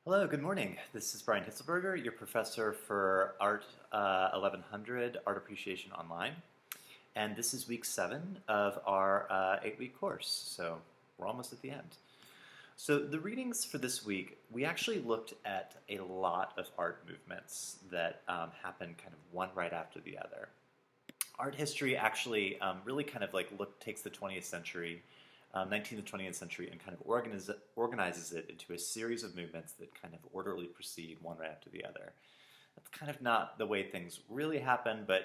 Hello, good morning. This is Brian Hitzelberger, your professor for Art 1100, Art Appreciation Online. And this is week 7 of our 8-week course, so we're almost at the end. So the readings for this week, we actually looked at a lot of art movements that happen kind of one right after the other. Art history actually really kind of takes the 20th century 19th and 20th century and kind of organizes it into a series of movements that kind of orderly proceed one right after the other. That's kind of not the way things really happen, but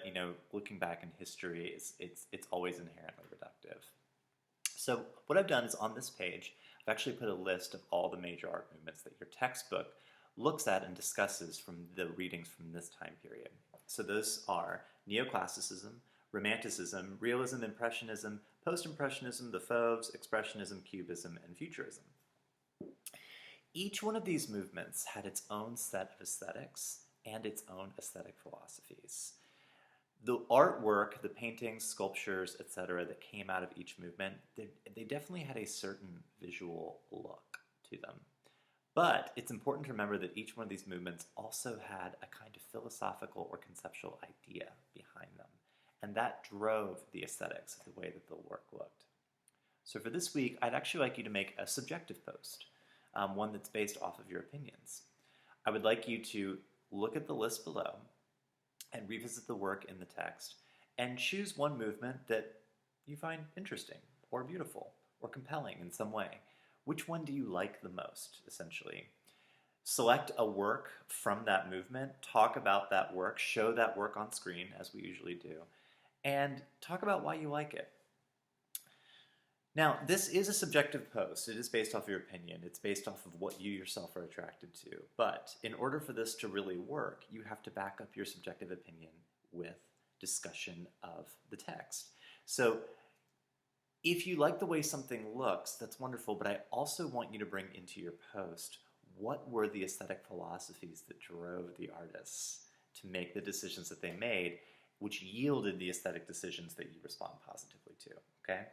looking back in history, it's always inherently reductive. So what I've done is on this page, I've actually put a list of all the major art movements that your textbook looks at and discusses from the readings from this time period. So those are Neoclassicism, Romanticism, Realism, Impressionism, Post-Impressionism, the Fauves, Expressionism, Cubism, and Futurism. Each one of these movements had its own set of aesthetics and its own aesthetic philosophies. The artwork, the paintings, sculptures, etc., that came out of each movement, they definitely had a certain visual look to them. But it's important to remember that each one of these movements also had a kind of philosophical or conceptual idea behind them. And that drove the aesthetics of the way that the work looked. So for this week, I'd actually like you to make a subjective post, one that's based off of your opinions. I would like you to look at the list below and revisit the work in the text and choose one movement that you find interesting or beautiful or compelling in some way. Which one do you like the most, essentially? Select a work from that movement, talk about that work, show that work on screen, as we usually do, and talk about why you like it. Now, this is a subjective post. It is based off your opinion. It's based off of what you yourself are attracted to. But in order for this to really work, you have to back up your subjective opinion with discussion of the text. So if you like the way something looks, that's wonderful, but I also want you to bring into your post what were the aesthetic philosophies that drove the artists to make the decisions that they made, which yielded the aesthetic decisions that you respond positively to, okay?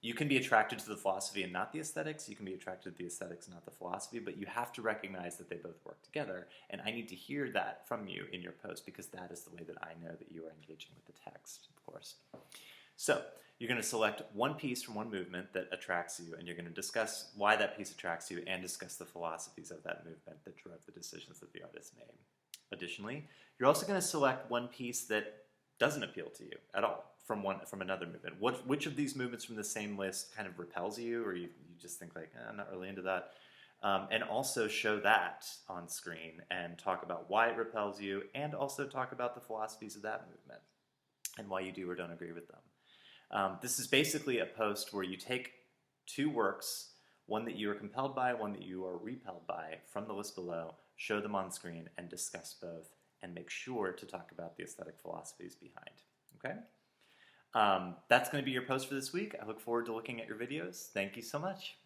You can be attracted to the philosophy and not the aesthetics. You can be attracted to the aesthetics and not the philosophy, but you have to recognize that they both work together, and I need to hear that from you in your post because that is the way that I know that you are engaging with the text, of course. So you're going to select one piece from one movement that attracts you, and you're going to discuss why that piece attracts you and discuss the philosophies of that movement that drove the decisions that the artist made. Additionally, you're also going to select one piece that doesn't appeal to you at all from another movement. Which of these movements from the same list kind of repels you, or you just think like, I'm not really into that? And also show that on screen and talk about why it repels you, and also talk about the philosophies of that movement and why you do or don't agree with them. This is basically a post where you take two works, one that you are compelled by, one that you are repelled by, from the list below, show them on screen, and discuss both, and make sure to talk about the aesthetic philosophies behind. Okay? That's going to be your post for this week. I look forward to looking at your videos. Thank you so much.